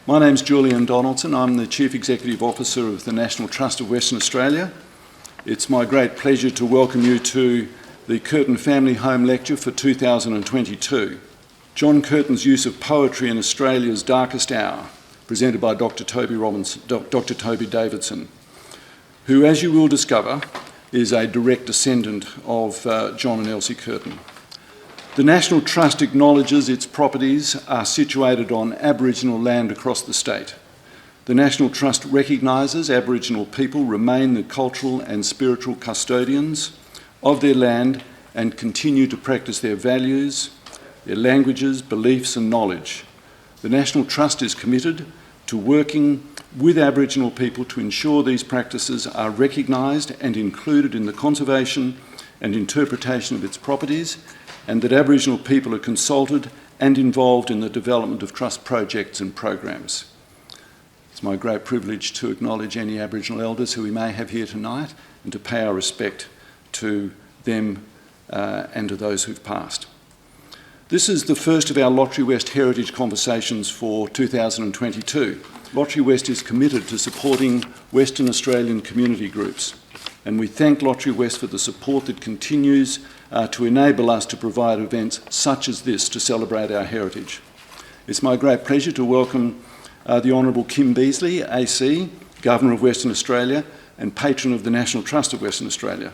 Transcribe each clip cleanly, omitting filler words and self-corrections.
My name's Julian Donaldson. I'm the Chief Executive Officer of the National Trust of Western Australia. It's my great pleasure to welcome you to the Curtin Family Home Lecture for 2022. John Curtin's use of poetry in Australia's darkest hour, presented by Dr. Toby Davidson, who, as you will discover, is a direct descendant of John and Elsie Curtin. The National Trust acknowledges its properties are situated on Aboriginal land across the state. The National Trust recognises Aboriginal people remain the cultural and spiritual custodians of their land and continue to practice their values, their languages, beliefs and knowledge. The National Trust is committed to working with Aboriginal people to ensure these practices are recognised and included in the conservation and interpretation of its properties, and that Aboriginal people are consulted and involved in the development of Trust projects and programs. It's my great privilege to acknowledge any Aboriginal elders who we may have here tonight and to pay our respect to them and to those who've passed. This is the first of our Lotterywest Heritage Conversations for 2022. Lotterywest is committed to supporting Western Australian community groups, and we thank Lotterywest for the support that continues to enable us to provide events such as this to celebrate our heritage. It's my great pleasure to welcome the Honourable Kim Beazley AC, Governor of Western Australia and Patron of the National Trust of Western Australia.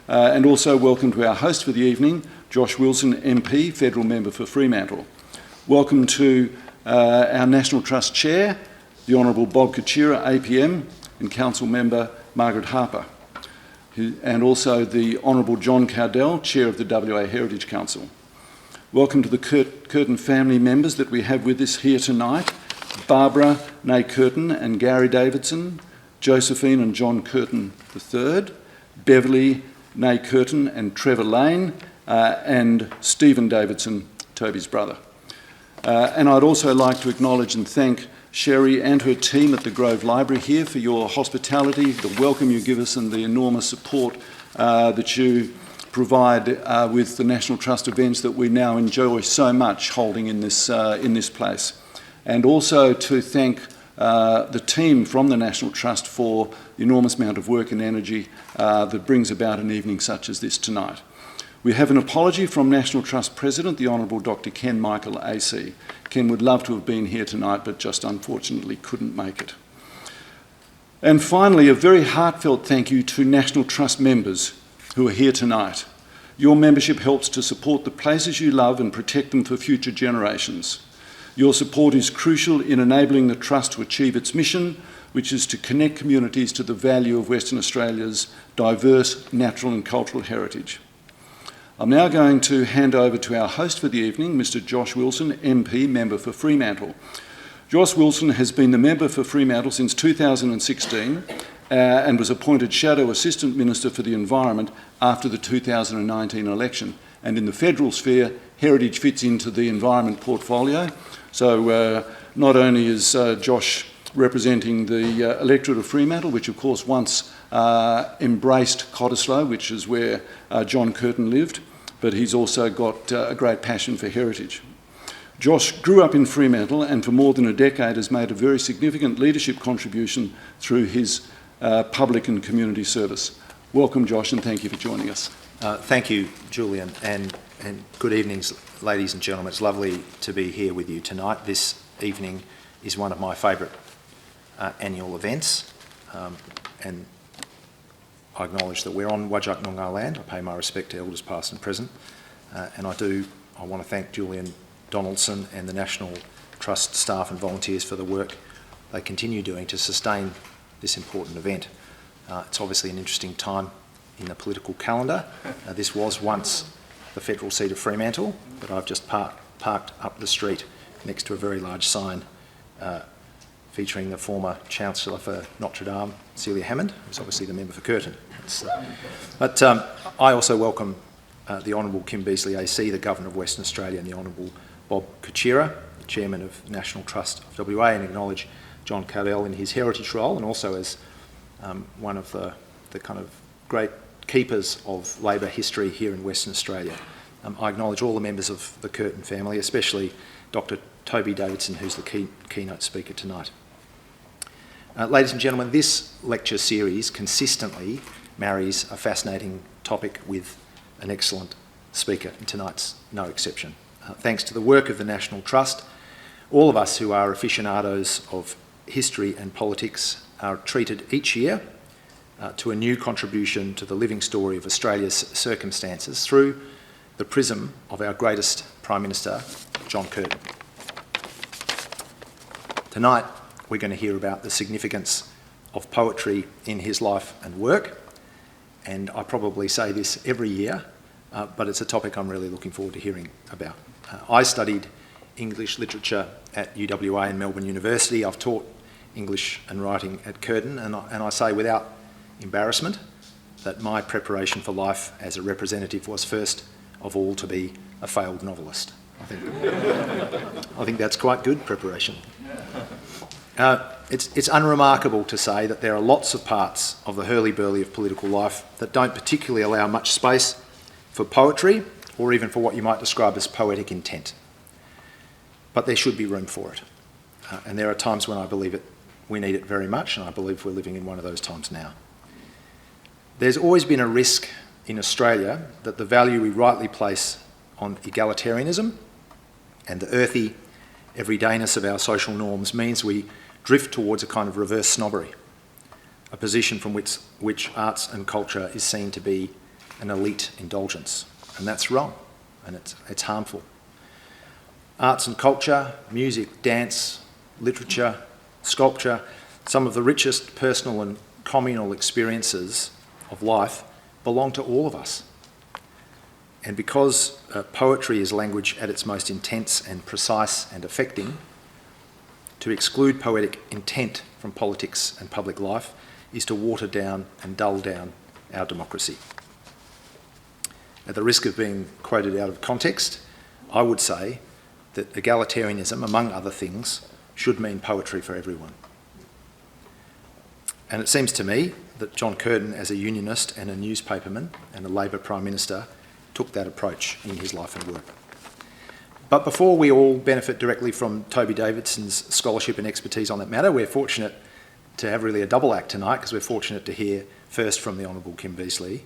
And also welcome to our host for the evening, Josh Wilson MP, Federal Member for Fremantle. Welcome to our National Trust Chair, the Honourable Bob Kachira APM, and Council Member Margaret Harper, and also the Honourable John Cardell, Chair of the WA Heritage Council. Welcome to the Curtin family members that we have with us here tonight, Barbara Nay Curtin and Gary Davidson, Josephine and John Curtin III, Beverly Nay Curtin and Trevor Lane, and Stephen Davidson, Toby's brother. And I'd also like to acknowledge and thank Sherry and her team at the Grove Library here for your hospitality, the welcome you give us and the enormous support that you provide with the National Trust events that we now enjoy so much holding in this place. And also to thank the team from the National Trust for the enormous amount of work and energy that brings about an evening such as this tonight. We have an apology from National Trust President, the Honourable Dr. Ken Michael AC. Ken would love to have been here tonight, but just unfortunately couldn't make it. And finally, a very heartfelt thank you to National Trust members who are here tonight. Your membership helps to support the places you love and protect them for future generations. Your support is crucial in enabling the Trust to achieve its mission, which is to connect communities to the value of Western Australia's diverse natural and cultural heritage. I'm now going to hand over to our host for the evening, Mr. Josh Wilson, MP, Member for Fremantle. Josh Wilson has been the Member for Fremantle since 2016 and was appointed Shadow Assistant Minister for the Environment after the 2019 election. And in the federal sphere, heritage fits into the environment portfolio. So not only is Josh representing the electorate of Fremantle, which of course once embraced Cottesloe, which is where John Curtin lived, but he's also got a great passion for heritage. Josh grew up in Fremantle and for more than a decade has made a very significant leadership contribution through his public and community service. Welcome, Josh, and thank you for joining us. Thank you, Julian, and good evenings, ladies and gentlemen. It's lovely to be here with you tonight. This evening is one of my favourite annual events, and I acknowledge that we're on Whadjuk Noongar land. I pay my respect to elders past and present, and I want to thank Julian Donaldson and the National Trust staff and volunteers for the work they continue doing to sustain this important event. It's obviously an interesting time in the political calendar. This was once the federal seat of Fremantle, but I've just parked up the street next to a very large sign featuring the former Chancellor for Notre Dame, Celia Hammond, who's obviously the member for Curtin. But I also welcome the Honourable Kim Beazley AC, the Governor of Western Australia, and the Honourable Bob Kachira, the Chairman of National Trust of WA, and acknowledge John Cardell in his heritage role and also as one of the kind of great keepers of Labor history here in Western Australia. I acknowledge all the members of the Curtin family, especially Dr. Toby Davidson, who's the keynote speaker tonight. Ladies and gentlemen, this lecture series consistently marries a fascinating topic with an excellent speaker, and tonight's no exception. Thanks to the work of the National Trust, all of us who are aficionados of history and politics are treated each year to a new contribution to the living story of Australia's circumstances through the prism of our greatest Prime Minister, John Curtin. Tonight, we're going to hear about the significance of poetry in his life and work, and I probably say this every year, but it's a topic I'm really looking forward to hearing about. I studied English literature at UWA and Melbourne University. I've taught English and writing at Curtin, and I say without embarrassment that my preparation for life as a representative was first of all to be a failed novelist. I think that's quite good preparation. It's unremarkable to say that there are lots of parts of the hurly-burly of political life that don't particularly allow much space for poetry or even for what you might describe as poetic intent. But there should be room for it. And there are times when I believe we need it very much, and I believe we're living in one of those times now. There's always been a risk in Australia that the value we rightly place on egalitarianism and the earthy everydayness of our social norms means we drift towards a kind of reverse snobbery, a position from which arts and culture is seen to be an elite indulgence. And that's wrong, and it's harmful. Arts and culture, music, dance, literature, sculpture, some of the richest personal and communal experiences of life belong to all of us. And because poetry is language at its most intense and precise and affecting, to exclude poetic intent from politics and public life is to water down and dull down our democracy. At the risk of being quoted out of context, I would say that egalitarianism, among other things, should mean poetry for everyone. And it seems to me that John Curtin, as a unionist and a newspaperman and a Labor Prime Minister, took that approach in his life and work. But before we all benefit directly from Toby Davidson's scholarship and expertise on that matter, we're fortunate to have really a double act tonight because we're fortunate to hear first from the Honourable Kim Beazley.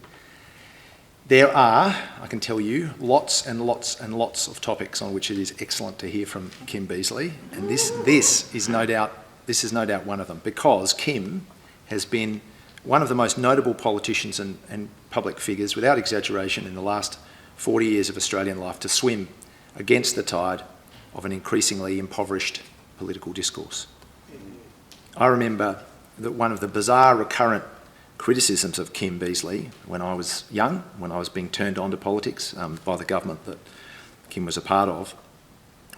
There are, I can tell you, lots and lots and lots of topics on which it is excellent to hear from Kim Beazley, and this is no doubt one of them, because Kim has been one of the most notable politicians and public figures, without exaggeration, in the last 40 years of Australian life to swim against the tide of an increasingly impoverished political discourse. I remember that one of the bizarre recurrent criticisms of Kim Beazley when I was young, when I was being turned on to politics by the government that Kim was a part of,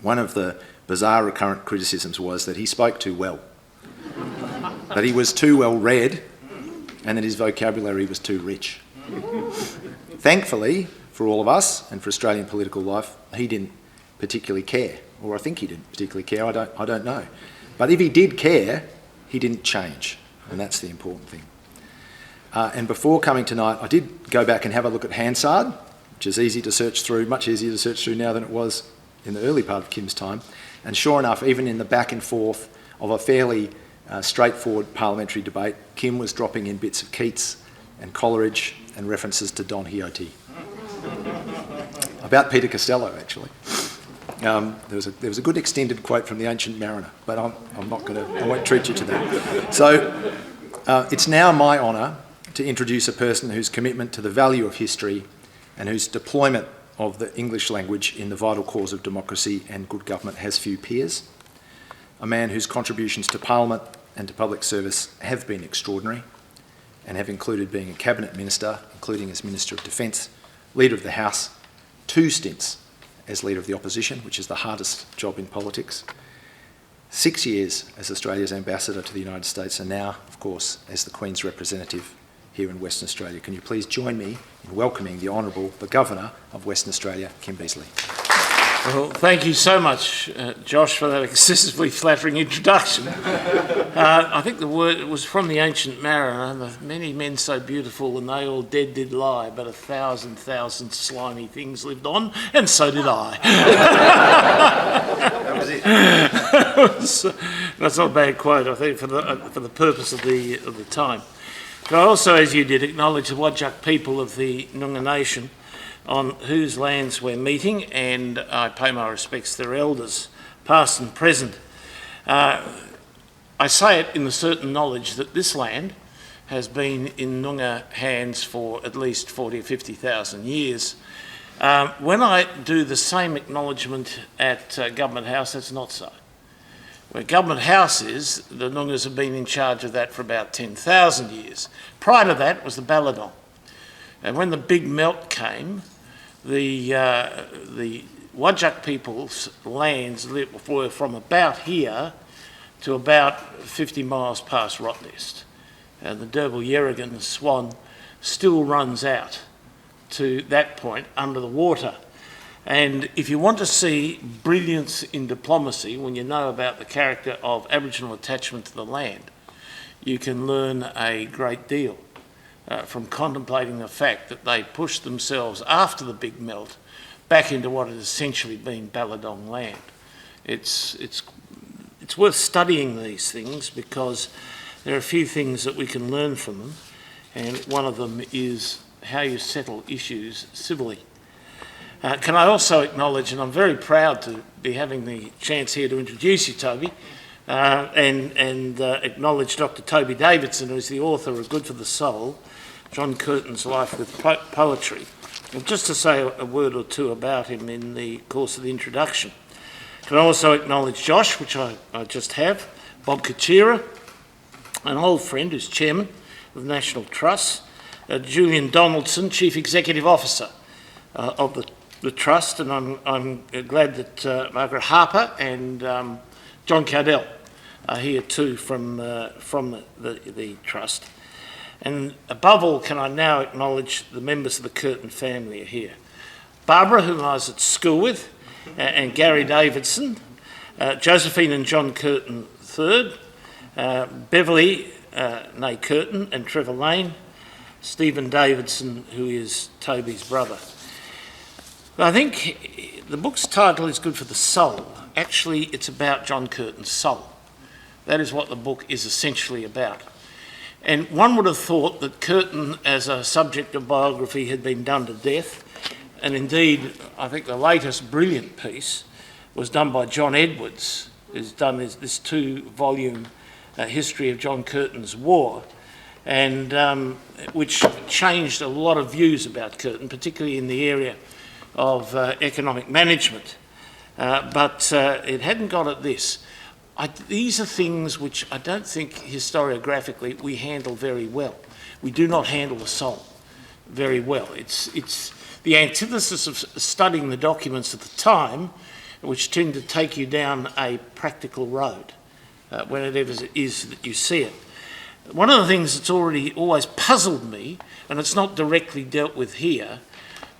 one of the bizarre recurrent criticisms was that he spoke too well, that he was too well read, and that his vocabulary was too rich. Thankfully, for all of us and for Australian political life, he didn't particularly care, or I think he didn't particularly care, I don't know. But if he did care, he didn't change, and that's the important thing. And before coming tonight, I did go back and have a look at Hansard, which is easy to search through, much easier to search through now than it was in the early part of Kim's time. And sure enough, even in the back and forth of a fairly straightforward parliamentary debate, Kim was dropping in bits of Keats and Coleridge and references to Don Quixote. About Peter Costello, actually. There was a good extended quote from the Ancient Mariner, but I won't treat you to that. So it's now my honour to introduce a person whose commitment to the value of history and whose deployment of the English language in the vital cause of democracy and good government has few peers. A man whose contributions to Parliament and to public service have been extraordinary and have included being a Cabinet Minister, including as Minister of Defence, Leader of the House, 2 stints as Leader of the Opposition, which is the hardest job in politics, 6 years as Australia's Ambassador to the United States, and now, of course, as the Queen's representative here in Western Australia. Can you please join me in welcoming the Governor of Western Australia, Kim Beazley. Well, thank you so much, Josh, for that excessively flattering introduction. I think the word was from the ancient mariner, many men so beautiful and they all dead did lie, but 1,000 slimy things lived on, and so did I. That was it. That's not a bad quote, I think, for the purpose of the time. But I also, as you did, acknowledge the Whadjuk people of the Noongar Nation, on whose lands we're meeting, and I pay my respects to their elders, past and present. I say it in the certain knowledge that this land has been in Noongar hands for at least 40 or 50,000 years. When I do the same acknowledgement at Government House, that's not so. Where Government House is, the Noongars have been in charge of that for about 10,000 years. Prior to that was the Balladong. And when the big melt came, the Whadjuk people's lands were from about here to about 50 miles past Rottnest. And the Derbil Yerrigan, the Swan, still runs out to that point under the water. And if you want to see brilliance in diplomacy, when you know about the character of Aboriginal attachment to the land, you can learn a great deal from contemplating the fact that they pushed themselves after the big melt back into what had essentially been Balladong land. It's worth studying these things because there are a few things that we can learn from them, and one of them is how you settle issues civilly. Can I also acknowledge, and I'm very proud to be having the chance here to introduce you, Toby, and acknowledge Dr. Toby Davidson, who is the author of Good for the Soul, John Curtin's Life with Poetry. And just to say a word or two about him in the course of the introduction. Can I also acknowledge Josh, which I just have, Bob Kachira, an old friend who's chairman of the National Trust, Julian Donaldson, Chief Executive Officer of the Trust, and I'm glad that Margaret Harper and John Cardell are here too from the Trust. And above all, can I now acknowledge the members of the Curtin family are here. Barbara, whom I was at school with, and Gary Davidson, Josephine and John Curtin III, Beverly, née Curtin, and Trevor Lane, Stephen Davidson, who is Toby's brother. I think the book's title is Good for the Soul. Actually, it's about John Curtin's soul. That is what the book is essentially about. And one would have thought that Curtin, as a subject of biography, had been done to death. And indeed, I think the latest brilliant piece was done by John Edwards, who's done this 2-volume history of John Curtin's war, and which changed a lot of views about Curtin, particularly in the area of economic management. But it hadn't got at this. These are things which I don't think historiographically we handle very well. We do not handle the soul very well. It's the antithesis of studying the documents at the time, which tend to take you down a practical road whenever it is that you see it. One of the things that's always puzzled me, and it's not directly dealt with here,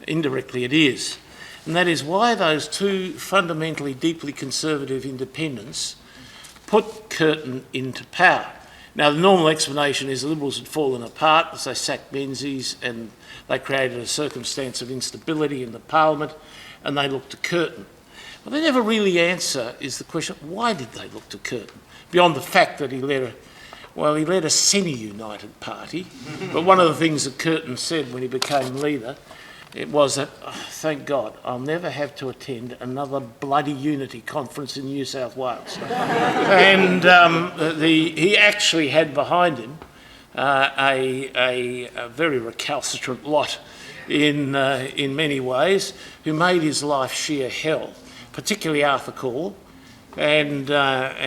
indirectly it is, and that is why those two fundamentally deeply conservative independents put Curtin into power. Now, the normal explanation is the Liberals had fallen apart as they sacked Menzies and they created a circumstance of instability in the Parliament, and they looked to Curtin. Well, they never really answer is the question, why did they look to Curtin? Beyond the fact that he led a semi-united party, but one of the things that Curtin said when he became leader, it was that, thank God, I'll never have to attend another bloody unity conference in New South Wales. And he actually had behind him a very recalcitrant lot in many ways, who made his life sheer hell, particularly Arthur Call and the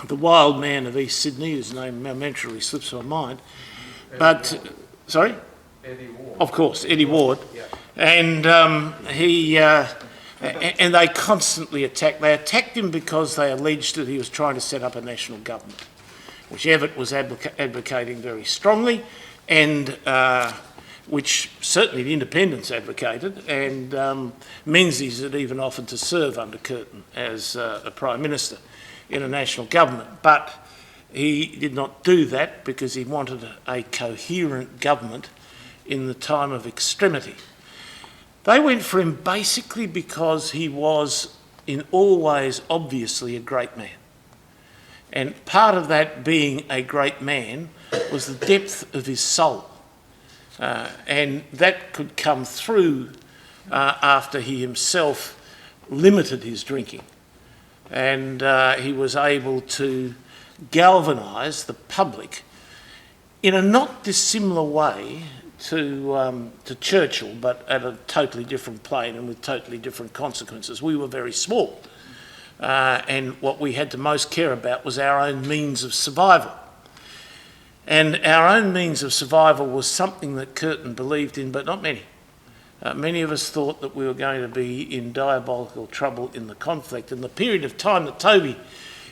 wild man of East Sydney, whose name momentarily slips my mind, but... Sorry? Eddie Ward. Of course, Eddie Ward. Yeah. And and they constantly attacked. They attacked him because they alleged that he was trying to set up a national government, which Evatt was advocating very strongly, and which certainly the independents advocated, and Menzies had even offered to serve under Curtin as a Prime Minister in a national government. But he did not do that because he wanted a coherent government in the time of extremity. They went for him basically because he was in all ways obviously a great man. And part of that being a great man was the depth of his soul. And that could come through after he himself limited his drinking. And he was able to galvanise the public in a not dissimilar way to Churchill, but at a totally different plane and with totally different consequences. We were very small, and what we had to most care about was our own means of survival. And our own means of survival was something that Curtin believed in, but not many. Many of us thought that we were going to be in diabolical trouble in the conflict, and the period of time that Toby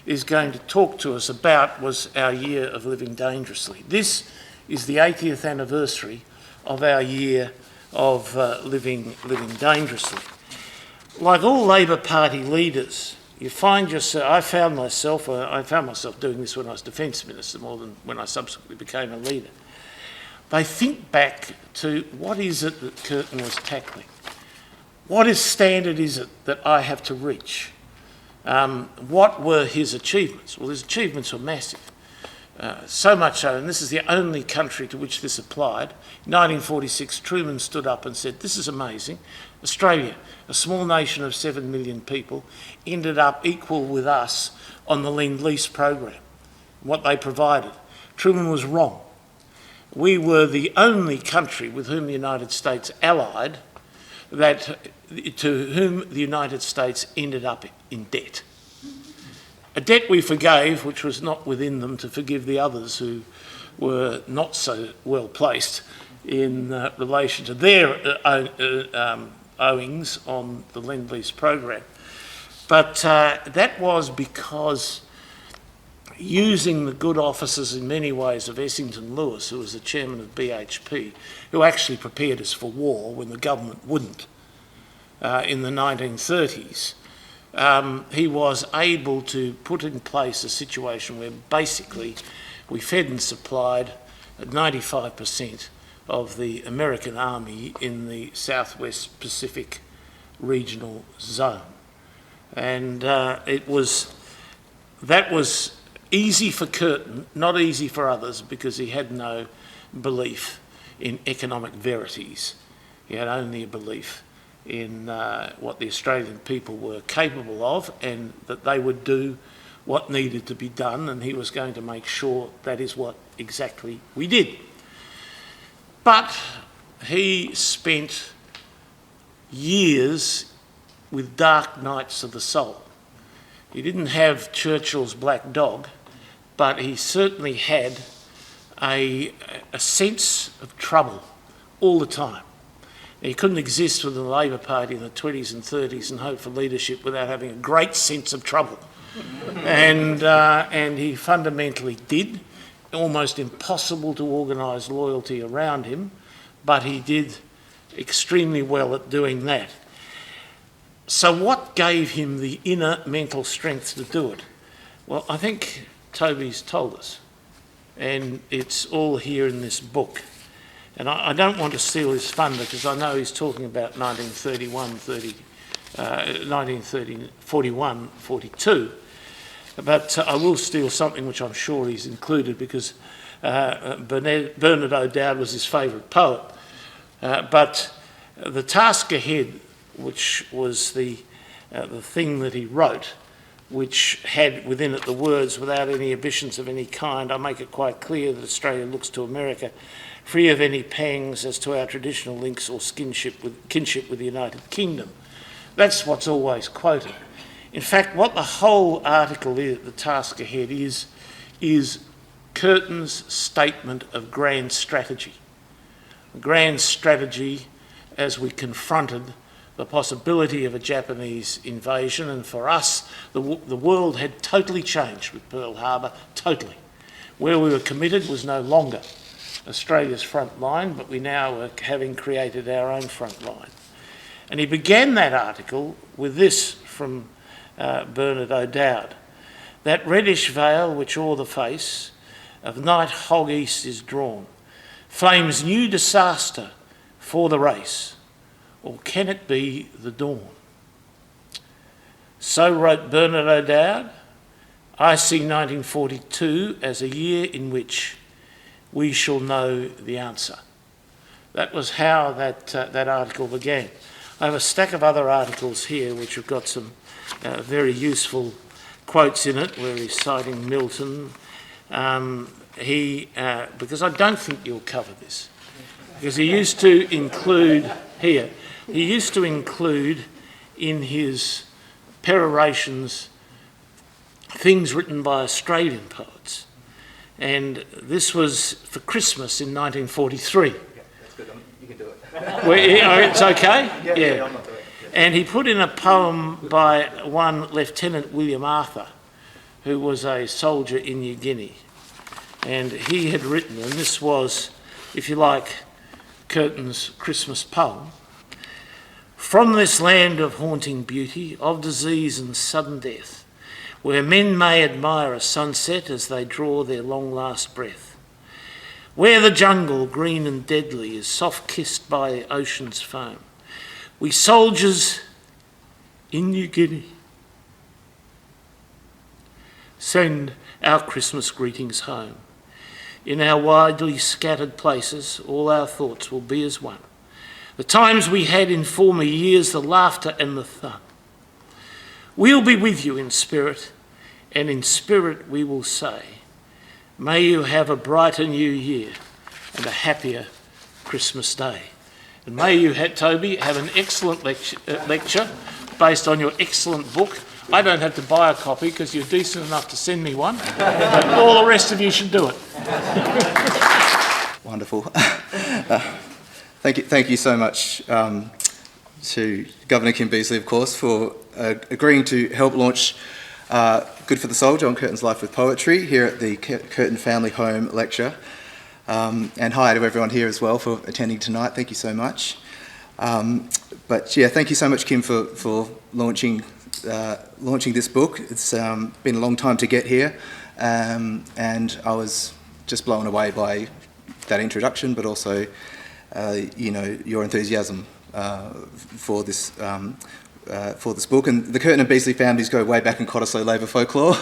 is going to talk to us about was our year of living dangerously. This is the 80th anniversary of our year of living dangerously. Like all Labor Party leaders, you find yourself, I found myself doing this when I was Defence Minister more than when I subsequently became a leader. They think back to what is it that Curtin was tackling? What standard is it that I have to reach? What were his achievements? Well, his achievements were massive. So much so, and this is the only country to which this applied. In 1946, Truman stood up and said, "This is amazing. Australia, a small nation of 7 million people, ended up equal with us on the Lend-Lease program, what they provided." Truman was wrong. We were the only country with whom the United States allied to whom the United States ended up in debt. A debt we forgave, which was not within them to forgive the others who were not so well placed in relation to their owings on the Lend-Lease program. But that was because, using the good offices in many ways of Essington Lewis, who was the chairman of BHP, who actually prepared us for war when the government wouldn't in the 1930s, he was able to put in place a situation where basically we fed and supplied 95% of the American army in the Southwest Pacific regional zone. And that was easy for Curtin, not easy for others, because he had no belief in economic verities. He had only a belief in what the Australian people were capable of, and that they would do what needed to be done, and he was going to make sure that is what exactly we did. But he spent years with dark nights of the soul. He didn't have Churchill's black dog, but he certainly had a sense of trouble all the time. He couldn't exist within the Labor Party in the 20s and 30s and hope for leadership without having a great sense of trouble. And he fundamentally did. Almost impossible to organise loyalty around him, but he did extremely well at doing that. So what gave him the inner mental strength to do it? Well, I think Toby's told us, and it's all here in this book. And I don't want to steal his thunder, because I know he's talking about 1941, 42. But I will steal something which I'm sure he's included, because Bernard O'Dowd was his favourite poet. But the task ahead, which was the thing that he wrote, which had within it the words, "Without any ambitions of any kind, I make it quite clear that Australia looks to America, free of any pangs as to our traditional links or kinship with the United Kingdom." That's what's always quoted. In fact, what the whole article is, the task ahead is Curtin's statement of grand strategy. Grand strategy as we confronted the possibility of a Japanese invasion, and for us, the world had totally changed with Pearl Harbor, totally. Where we were committed was no longer Australia's front line, but we now are having created our own front line. And he began that article with this from Bernard O'Dowd. That reddish veil which o'er the face of night hog east is drawn, flames new disaster for the race, or can it be the dawn? So wrote Bernard O'Dowd. I see 1942 as a year in which we shall know the answer. That was how that article began. I have a stack of other articles here which have got some very useful quotes in it where he's citing Milton. Because I don't think you'll cover this, because he used to include in his perorations things written by Australian poets. And this was for Christmas in 1943. Yeah, that's good. You can do it. It's okay? Yeah, I'm not doing it. Yeah. And he put in a poem by one Lieutenant William Arthur, who was a soldier in New Guinea. And he had written, and this was, if you like, Curtin's Christmas poem. From this land of haunting beauty, of disease and sudden death, where men may admire a sunset as they draw their long last breath, where the jungle, green and deadly, is soft-kissed by the ocean's foam, we soldiers in New Guinea send our Christmas greetings home. In our widely scattered places, all our thoughts will be as one. The times we had in former years, the laughter and the fun. We'll be with you in spirit, and in spirit we will say, may you have a brighter new year and a happier Christmas day. And may you, Toby, have an excellent lecture based on your excellent book. I don't have to buy a copy because you're decent enough to send me one, but all the rest of you should do it. Wonderful. Thank you so much to Governor Kim Beazley, of course, for agreeing to help launch Good for the Soul, John Curtin's Life with Poetry, here at the Curtin Family Home Lecture. And hi to everyone here as well for attending tonight. Thank you so much. But yeah, thank you so much, Kim, for launching this book. It's been a long time to get here, and I was just blown away by that introduction, but also, your enthusiasm for this book. And the Curtin and Beazley families go way back in Cottesloe labour folklore,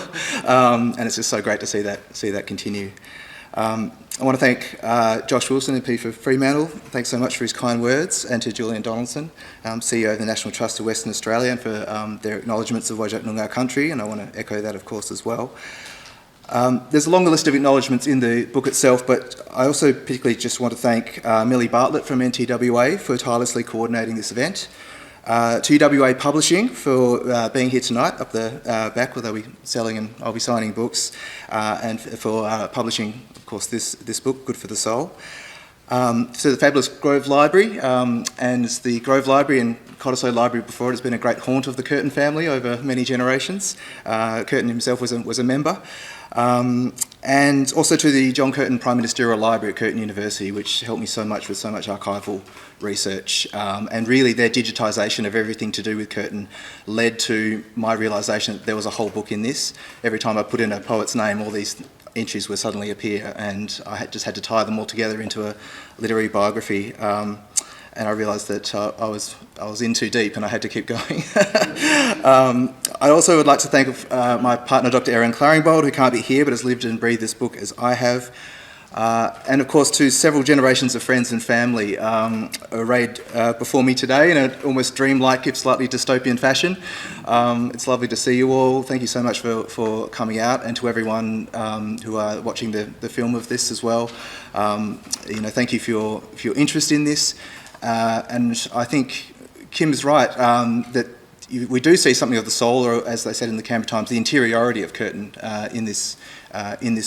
and it's just so great to see that continue. I want to thank Josh Wilson, MP for Fremantle. Thanks so much for his kind words, and to Julian Donaldson, CEO of the National Trust of Western Australia, and for their acknowledgements of Wajak Noongar country, and I want to echo that, of course, as well. There's a longer list of acknowledgements in the book itself, but I also particularly just want to thank Millie Bartlett from NTWA for tirelessly coordinating this event, to UWA Publishing for being here tonight up the back, where they'll be selling and I'll be signing books, and for publishing, of course, this book, Good for the Soul. To the fabulous Grove Library, and the Grove Library and Cottesloe Library before it has been a great haunt of the Curtin family over many generations. Curtin himself was a member. And also to the John Curtin Prime Ministerial Library at Curtin University, which helped me so much with so much archival research. And really their digitisation of everything to do with Curtin led to my realisation that there was a whole book in this. Every time I put in a poet's name, all these entries would suddenly appear, and I just had to tie them all together into a literary biography. And I realised that I was in too deep and I had to keep going. I also would like to thank my partner, Dr. Erin Claringbold, who can't be here but has lived and breathed this book as I have. And of course to several generations of friends and family arrayed before me today in an almost dreamlike, if slightly dystopian fashion. It's lovely to see you all. Thank you so much for coming out, and to everyone who are watching the film of this as well. Thank you for your interest in this. And I think Kim's right that we do see something of the soul, or as they said in the Canberra Times, the interiority of Curtin in this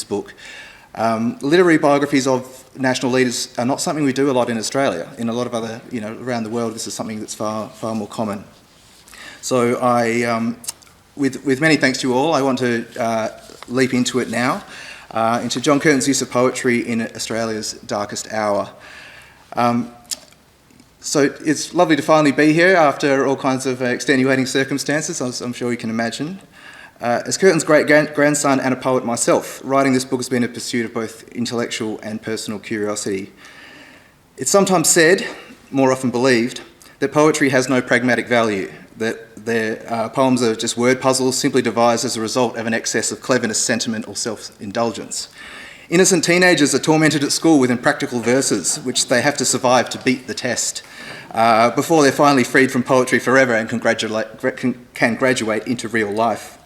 book. Literary biographies of national leaders are not something we do a lot in Australia. In a lot of other, around the world, this is something that's far more common. So I, with many thanks to you all, I want to leap into it now, into John Curtin's use of poetry in Australia's darkest hour. So it's lovely to finally be here after all kinds of extenuating circumstances, as I'm sure you can imagine. As Curtin's great-grandson and a poet myself, writing this book has been a pursuit of both intellectual and personal curiosity. It's sometimes said, more often believed, that poetry has no pragmatic value, that their poems are just word puzzles simply devised as a result of an excess of cleverness, sentiment or self-indulgence. Innocent teenagers are tormented at school with impractical verses, which they have to survive to beat the test, before they're finally freed from poetry forever and can graduate into real life.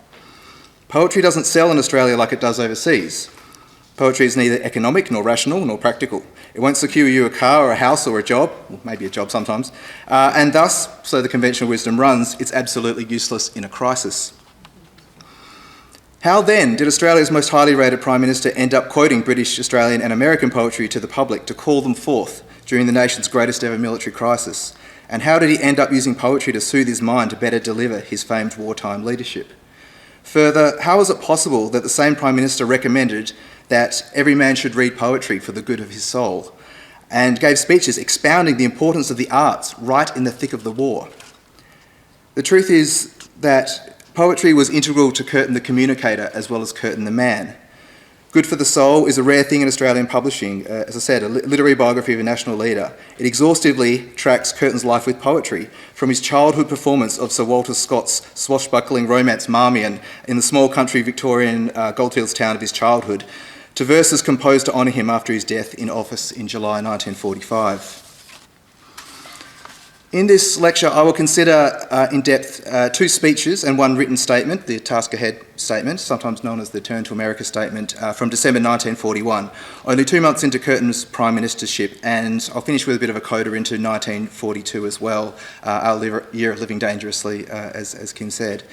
Poetry doesn't sell in Australia like it does overseas. Poetry is neither economic nor rational nor practical. It won't secure you a car or a house or a job, or maybe a job sometimes, and thus, so the conventional wisdom runs, it's absolutely useless in a crisis. How then did Australia's most highly rated Prime Minister end up quoting British, Australian and American poetry to the public to call them forth during the nation's greatest ever military crisis? And how did he end up using poetry to soothe his mind to better deliver his famed wartime leadership? Further, how is it possible that the same Prime Minister recommended that every man should read poetry for the good of his soul and gave speeches expounding the importance of the arts right in the thick of the war? The truth is that poetry was integral to Curtin the communicator as well as Curtin the man. Good for the Soul is a rare thing in Australian publishing. As I said, a literary biography of a national leader. It exhaustively tracks Curtin's life with poetry, from his childhood performance of Sir Walter Scott's swashbuckling romance Marmion in the small country Victorian goldfields town of his childhood, to verses composed to honour him after his death in office in July 1945. In this lecture, I will consider in depth two speeches and one written statement, the Task Ahead statement, sometimes known as the Turn to America statement, from December 1941, only 2 months into Curtin's Prime Ministership, and I'll finish with a bit of a coda into 1942 as well, our year of living dangerously, as Kim said.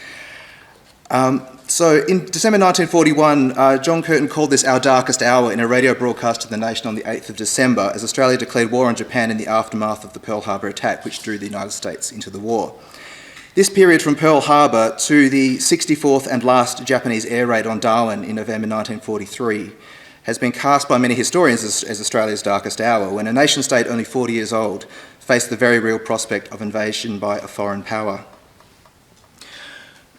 So in December 1941, John Curtin called this our darkest hour in a radio broadcast to the nation on the 8th of December as Australia declared war on Japan in the aftermath of the Pearl Harbor attack, which drew the United States into the war. This period from Pearl Harbor to the 64th and last Japanese air raid on Darwin in November 1943 has been cast by many historians as Australia's darkest hour, when a nation-state only 40 years old faced the very real prospect of invasion by a foreign power.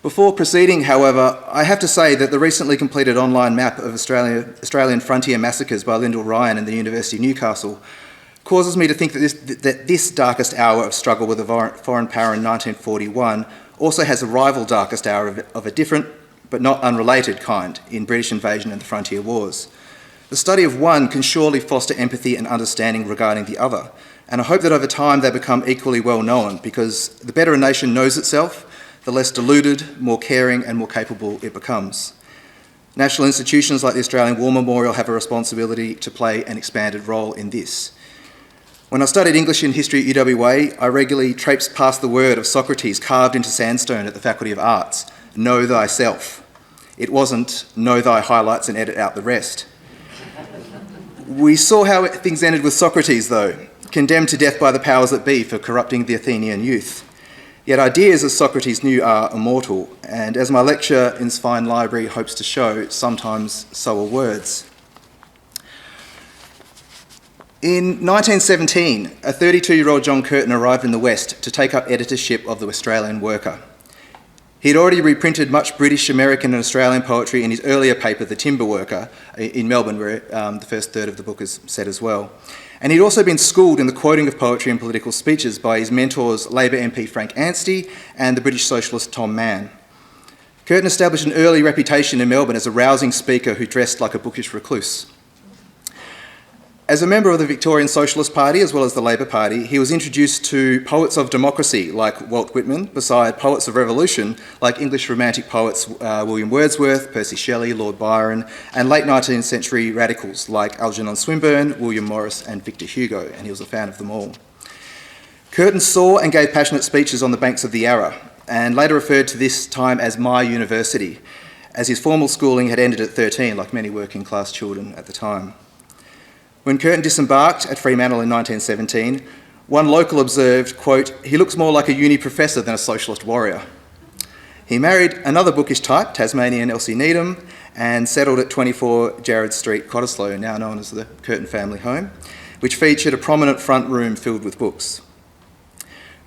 Before proceeding, however, I have to say that the recently completed online map of Australian frontier massacres by Lyndall Ryan and the University of Newcastle causes me to think that this darkest hour of struggle with a foreign power in 1941 also has a rival darkest hour of a different but not unrelated kind in British invasion and the frontier wars. The study of one can surely foster empathy and understanding regarding the other, and I hope that over time they become equally well known, because the better a nation knows itself, the less deluded, more caring and more capable it becomes. National institutions like the Australian War Memorial have a responsibility to play an expanded role in this. When I studied English and history at UWA, I regularly traipsed past the word of Socrates carved into sandstone at the Faculty of Arts, know thyself. It wasn't know thy highlights and edit out the rest. We saw how things ended with Socrates though, condemned to death by the powers that be for corrupting the Athenian youth. Yet ideas, as Socrates knew, are immortal, and as my lecture in this fine library hopes to show, sometimes so are words. In 1917, a 32-year-old John Curtin arrived in the West to take up editorship of the Australian Worker. He had already reprinted much British, American and Australian poetry in his earlier paper, The Timber Worker, in Melbourne, where the first third of the book is set as well. And he'd also been schooled in the quoting of poetry and political speeches by his mentors, Labor MP Frank Anstey and the British socialist Tom Mann. Curtin established an early reputation in Melbourne as a rousing speaker who dressed like a bookish recluse. As a member of the Victorian Socialist Party as well as the Labor Party, he was introduced to poets of democracy like Walt Whitman, beside poets of revolution like English Romantic poets William Wordsworth, Percy Shelley, Lord Byron, and late 19th century radicals like Algernon Swinburne, William Morris and Victor Hugo, and he was a fan of them all. Curtin saw and gave passionate speeches on the banks of the Yarra, and later referred to this time as my university, as his formal schooling had ended at 13, like many working class children at the time. When Curtin disembarked at Fremantle in 1917, one local observed, quote, "He looks more like a uni professor than a socialist warrior." He married another bookish type, Tasmanian Elsie Needham, and settled at 24 Gerrard Street, Cottesloe, now known as the Curtin Family Home, which featured a prominent front room filled with books.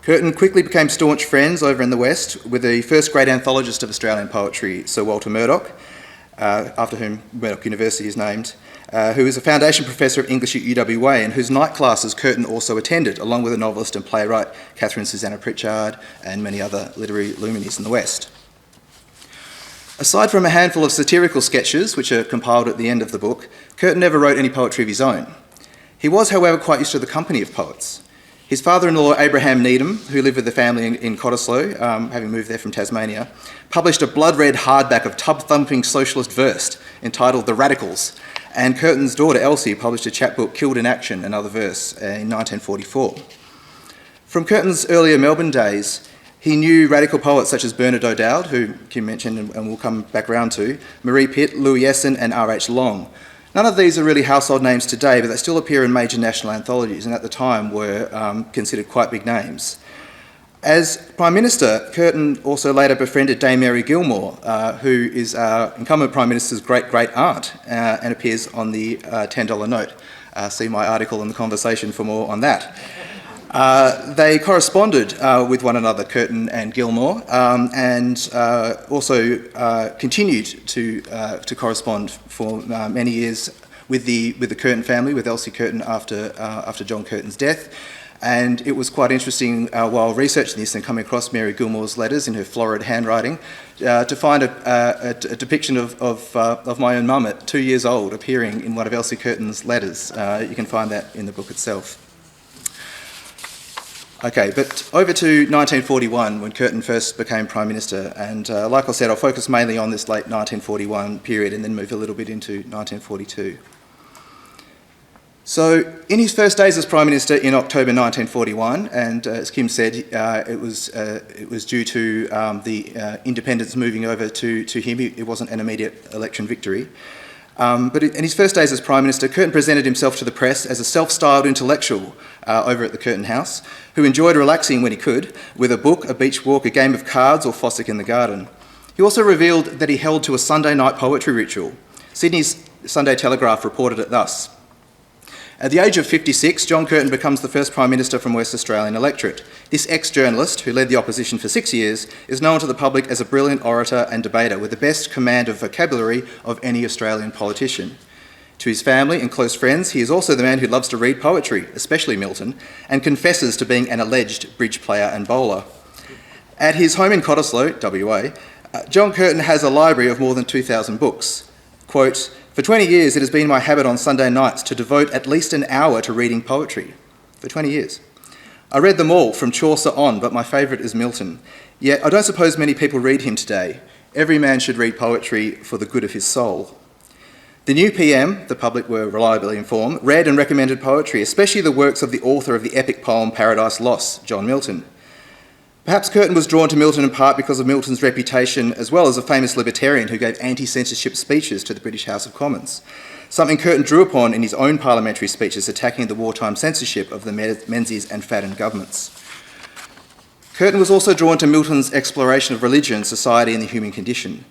Curtin quickly became staunch friends over in the West with the first great anthologist of Australian poetry, Sir Walter Murdoch, after whom Macquarie University is named, who is a foundation professor of English at UWA and whose night classes Curtin also attended, along with the novelist and playwright Catherine Susanna Pritchard and many other literary luminaries in the West. Aside from a handful of satirical sketches, which are compiled at the end of the book, Curtin never wrote any poetry of his own. He was, however, quite used to the company of poets. His father-in-law, Abraham Needham, who lived with the family in Cottesloe, having moved there from Tasmania, published a blood-red hardback of tub-thumping socialist verse entitled The Radicals, and Curtin's daughter, Elsie, published a chapbook, Killed in Action, Another Verse, in 1944. From Curtin's earlier Melbourne days, he knew radical poets such as Bernard O'Dowd, who Kim mentioned and we'll come back round to, Marie Pitt, Louis Essen and R.H. Long. None of these are really household names today, but they still appear in major national anthologies and at the time were considered quite big names. As Prime Minister, Curtin also later befriended Dame Mary Gilmore, who is our incumbent Prime Minister's great-great-aunt and appears on the $10 note. See my article in The Conversation for more on that. They corresponded with one another, Curtin and Gilmore, and also continued to correspond for many years with the Curtin family, with Elsie Curtin after John Curtin's death. And it was quite interesting while researching this and coming across Mary Gilmore's letters in her florid handwriting to find a depiction of my own mum at 2 years old appearing in one of Elsie Curtin's letters. You can find that in the book itself. Okay, but over to 1941 when Curtin first became Prime Minister, and like I said, I'll focus mainly on this late 1941 period and then move a little bit into 1942. So in his first days as Prime Minister in October 1941, and as Kim said, it was due to the independents moving over to him. It wasn't an immediate election victory. But in his first days as Prime Minister, Curtin presented himself to the press as a self-styled intellectual over at the Curtin House, who enjoyed relaxing when he could, with a book, a beach walk, a game of cards or fossick in the garden. He also revealed that he held to a Sunday night poetry ritual. Sydney's Sunday Telegraph reported it thus: "At the age of 56, John Curtin becomes the first Prime Minister from West Australian electorate. This ex-journalist, who led the opposition for 6 years, is known to the public as a brilliant orator and debater with the best command of vocabulary of any Australian politician. To his family and close friends, he is also the man who loves to read poetry, especially Milton, and confesses to being an alleged bridge player and bowler. At his home in Cottesloe, WA, John Curtin has a library of more than 2,000 books. Quote, "For 20 years it has been my habit on Sunday nights to devote at least an hour to reading poetry. For 20 years. I read them all from Chaucer on, but my favourite is Milton. Yet I don't suppose many people read him today. Every man should read poetry for the good of his soul." The new PM, the public were reliably informed, read and recommended poetry, especially the works of the author of the epic poem Paradise Lost, John Milton. Perhaps Curtin was drawn to Milton in part because of Milton's reputation as well as a famous libertarian who gave anti-censorship speeches to the British House of Commons, something Curtin drew upon in his own parliamentary speeches attacking the wartime censorship of the Menzies and Fadden governments. Curtin was also drawn to Milton's exploration of religion, society and the human condition.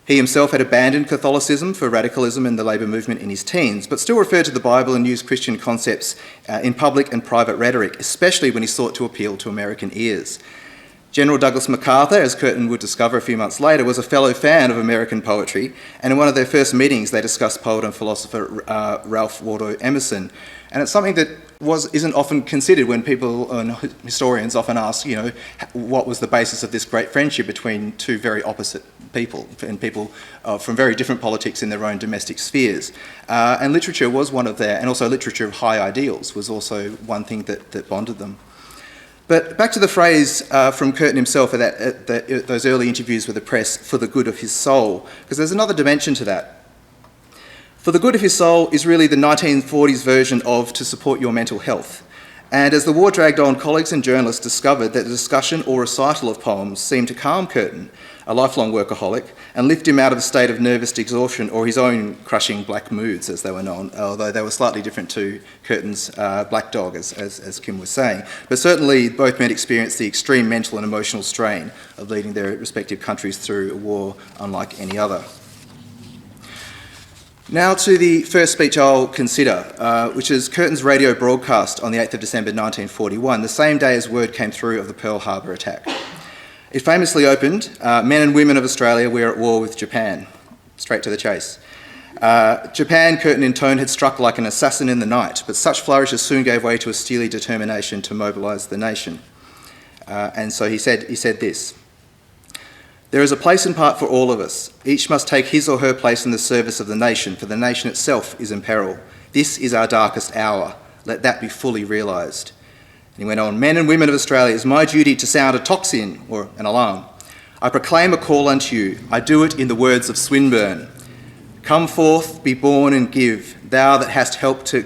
He himself had abandoned Catholicism for radicalism in the Labour movement in his teens, but still referred to the Bible and used Christian concepts in public and private rhetoric, especially when he sought to appeal to American ears. General Douglas MacArthur, as Curtin would discover a few months later, was a fellow fan of American poetry, and in one of their first meetings they discussed poet and philosopher Ralph Waldo Emerson. And it's something that isn't often considered when people and historians often ask, what was the basis of this great friendship between two very opposite people, and people from very different politics in their own domestic spheres. And literature was one of their, and also literature of high ideals was also one thing that bonded them. But back to the phrase from Curtin himself at those early interviews with the press, "for the good of his soul," because there's another dimension to that. For the good of his soul is really the 1940s version of to support your mental health. And as the war dragged on, colleagues and journalists discovered that the discussion or recital of poems seemed to calm Curtin, a lifelong workaholic, and lift him out of a state of nervous exhaustion or his own crushing black moods, as they were known, although they were slightly different to Curtin's black dog, as Kim was saying. But certainly both men experienced the extreme mental and emotional strain of leading their respective countries through a war unlike any other. Now to the first speech I'll consider, which is Curtin's radio broadcast on the 8th of December 1941, the same day as word came through of the Pearl Harbor attack. It famously opened, "Men and women of Australia, we are at war with Japan." Straight to the chase. Japan, Curtin intoned, had struck like an assassin in the night, but such flourishes soon gave way to a steely determination to mobilise the nation. And so he said this: "There is a place and part for all of us. Each must take his or her place in the service of the nation, for the nation itself is in peril. This is our darkest hour. Let that be fully realised." And he went on, "Men and women of Australia, it is my duty to sound a tocsin, or an alarm. I proclaim a call unto you. I do it in the words of Swinburne. Come forth, be born and give, thou that hast helped to...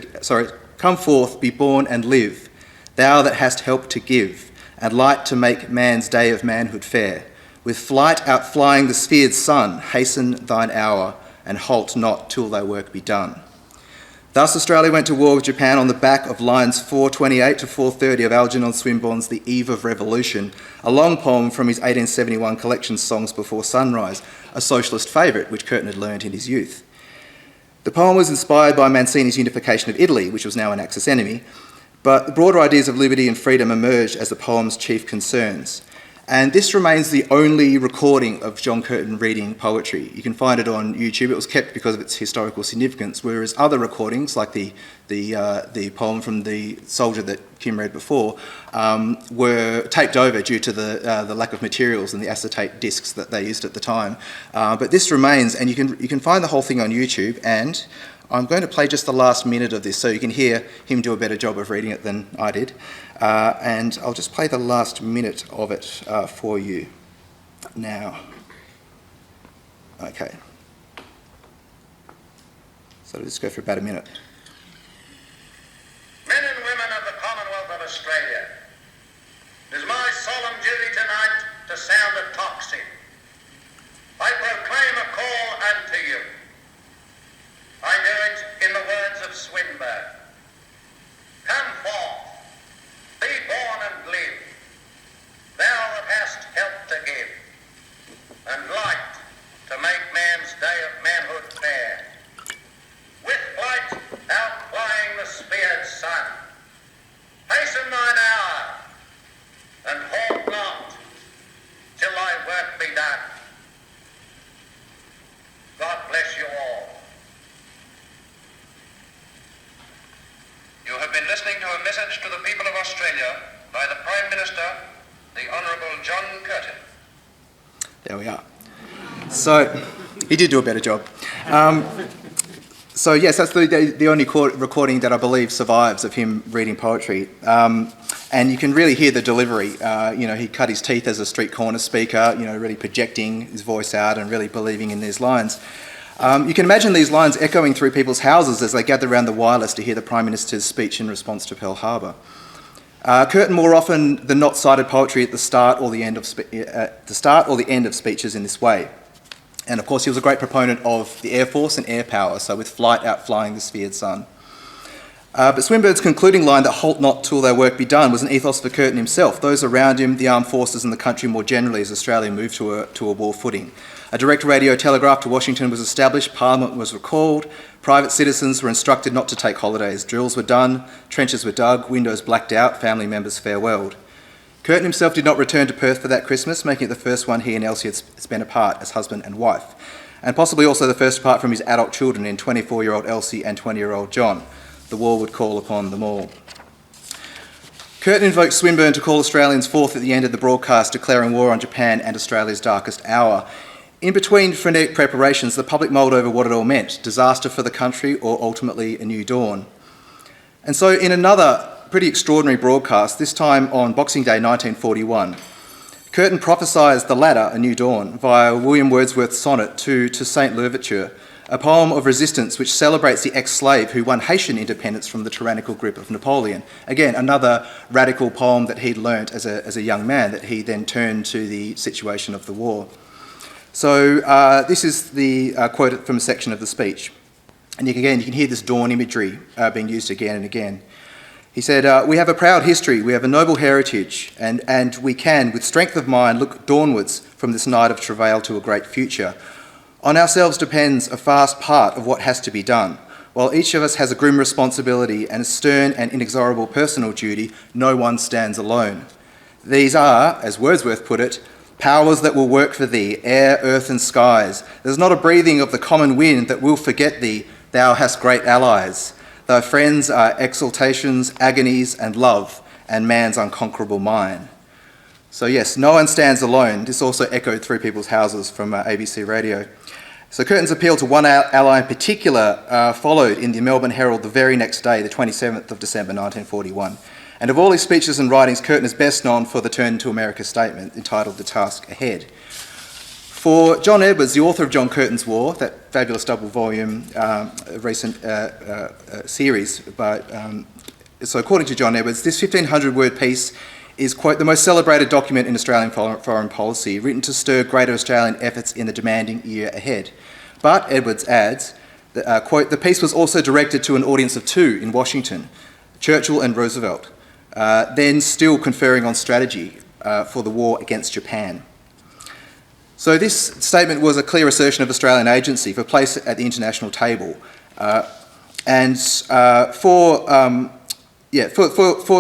Come forth, be born and live, thou that hast helped to give, and light to make man's day of manhood fair. With flight outflying the sphered sun, hasten thine hour, and halt not till thy work be done." Thus Australia went to war with Japan on the back of lines 428 to 430 of Algernon Swinburne's The Eve of Revolution, a long poem from his 1871 collection Songs Before Sunrise, a socialist favourite which Curtin had learned in his youth. The poem was inspired by Mancini's unification of Italy, which was now an Axis enemy, but the broader ideas of liberty and freedom emerged as the poem's chief concerns. And this remains the only recording of John Curtin reading poetry. You can find it on YouTube. It was kept because of its historical significance, whereas other recordings, like the poem from the soldier that Kim read before, were taped over due to the lack of materials and the acetate discs that they used at the time. But this remains, and you can find the whole thing on YouTube. And I'm going to play just the last minute of this so you can hear him do a better job of reading it than I did. And I'll just play the last minute of it for you now. Okay. So let's go for about a minute. Men and women of the Commonwealth of Australia, it is my solemn duty tonight to sound a tocsin. I proclaim a call unto you. I do it in the words of Swinburne. Come forth, be born and live, thou that hast help to give, and light to make man's day of manhood fair. With flight outflying the speared sun, hasten thine hour, and halt not till thy work be done. God bless you all. You have been listening to a message to the people of Australia by the Prime Minister, the Honourable John Curtin. There we are. So, he did do a better job. So yes, that's the only recording that I believe survives of him reading poetry. And you can really hear the delivery. He cut his teeth as a street corner speaker, really projecting his voice out and really believing in these lines. You can imagine these lines echoing through people's houses as they gather around the wireless to hear the Prime Minister's speech in response to Pearl Harbor. Curtin more often than not cited poetry at the start or the end of speeches in this way. And of course he was a great proponent of the Air Force and air power, so with flight outflying the sphered sun. But Swinburne's concluding line that halt not till their work be done was an ethos for Curtin himself, those around him, the armed forces and the country more generally as Australia moved to a war footing. A direct radio telegraph to Washington was established, Parliament was recalled, private citizens were instructed not to take holidays, drills were done, trenches were dug, windows blacked out, family members farewelled. Curtin himself did not return to Perth for that Christmas, making it the first one he and Elsie had spent apart as husband and wife, and possibly also the first apart from his adult children in 24-year-old Elsie and 20-year-old John. The war would call upon them all. Curtin invoked Swinburne to call Australians forth at the end of the broadcast, declaring war on Japan and Australia's darkest hour. In between frenetic preparations, the public mulled over what it all meant, disaster for the country or ultimately a new dawn. And so in another pretty extraordinary broadcast, this time on Boxing Day 1941, Curtin prophesied the latter, a new dawn, via William Wordsworth's sonnet to Saint Louverture, a poem of resistance which celebrates the ex-slave who won Haitian independence from the tyrannical grip of Napoleon. Again, another radical poem that he'd learnt as a young man that he then turned to the situation of the war. So this is the quote from a section of the speech. And you can hear this dawn imagery being used again and again. He said, "We have a proud history, we have a noble heritage, and we can, with strength of mind, look dawnwards from this night of travail to a great future. On ourselves depends a vast part of what has to be done. While each of us has a grim responsibility and a stern and inexorable personal duty, no one stands alone. These are, as Wordsworth put it, powers that will work for thee, air, earth and skies. There's not a breathing of the common wind that will forget thee. Thou hast great allies. Thy friends are exaltations, agonies and love, and man's unconquerable mind." So yes, no one stands alone. This also echoed through people's houses from ABC Radio. So Curtin's appeal to one ally in particular followed in the Melbourne Herald the very next day, the 27th of December 1941. And of all his speeches and writings, Curtin is best known for the Turn to America statement entitled "The Task Ahead." For John Edwards, the author of John Curtin's War, that fabulous double-volume recent series, so according to John Edwards, this 1,500-word piece is, quote, "the most celebrated document in Australian foreign policy, written to stir greater Australian efforts in the demanding year ahead." But, Edwards adds, that, quote, "the piece was also directed to an audience of two in Washington, Churchill and Roosevelt, then still conferring on strategy for the war against Japan." So this statement was a clear assertion of Australian agency for place at the international table. For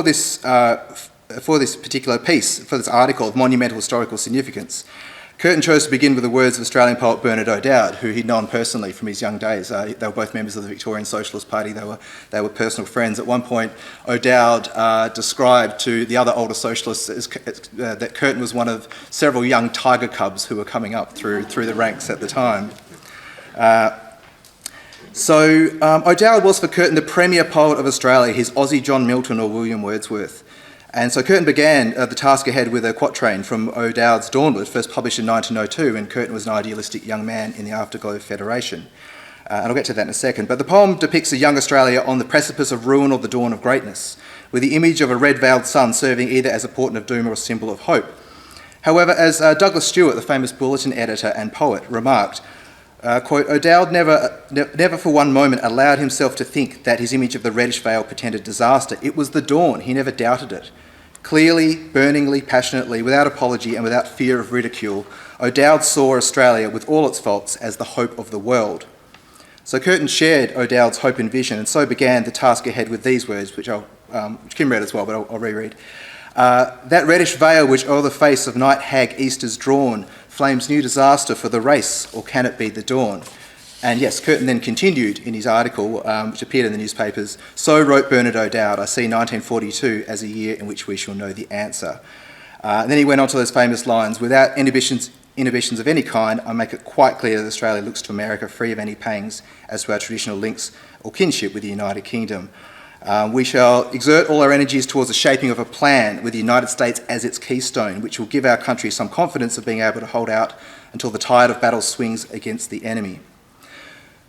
this particular piece, for this article of monumental historical significance, Curtin chose to begin with the words of Australian poet Bernard O'Dowd, who he'd known personally from his young days. They were both members of the Victorian Socialist Party. They were personal friends. At one point, O'Dowd described to the other older socialists that Curtin was one of several young tiger cubs who were coming up through the ranks at the time. O'Dowd was for Curtin the premier poet of Australia, his Aussie John Milton or William Wordsworth. And so Curtin began the task ahead with a quatrain from O'Dowd's Dawnward, first published in 1902, when Curtin was an idealistic young man in the Afterglow Federation. And I'll get to that in a second. But the poem depicts a young Australia on the precipice of ruin or the dawn of greatness, with the image of a red-veiled sun serving either as a portent of doom or a symbol of hope. However, as Douglas Stewart, the famous Bulletin editor and poet, remarked, quote, "O'Dowd never for one moment allowed himself to think that his image of the reddish veil portended disaster. It was the dawn. He never doubted it. Clearly, burningly, passionately, without apology and without fear of ridicule, O'Dowd saw Australia with all its faults as the hope of the world." So Curtin shared O'Dowd's hope and vision, and so began the task ahead with these words, which Kim read as well, but I'll reread. "That reddish veil which o'er the face of night hag east is drawn, flames new disaster for the race, or can it be the dawn?" And yes, Curtin then continued in his article, which appeared in the newspapers, "So wrote Bernard O'Dowd, I see 1942 as a year in which we shall know the answer." And then he went on to those famous lines, "Without inhibitions of any kind, I make it quite clear that Australia looks to America free of any pangs as to our traditional links or kinship with the United Kingdom. We shall exert all our energies towards the shaping of a plan with the United States as its keystone, which will give our country some confidence of being able to hold out until the tide of battle swings against the enemy."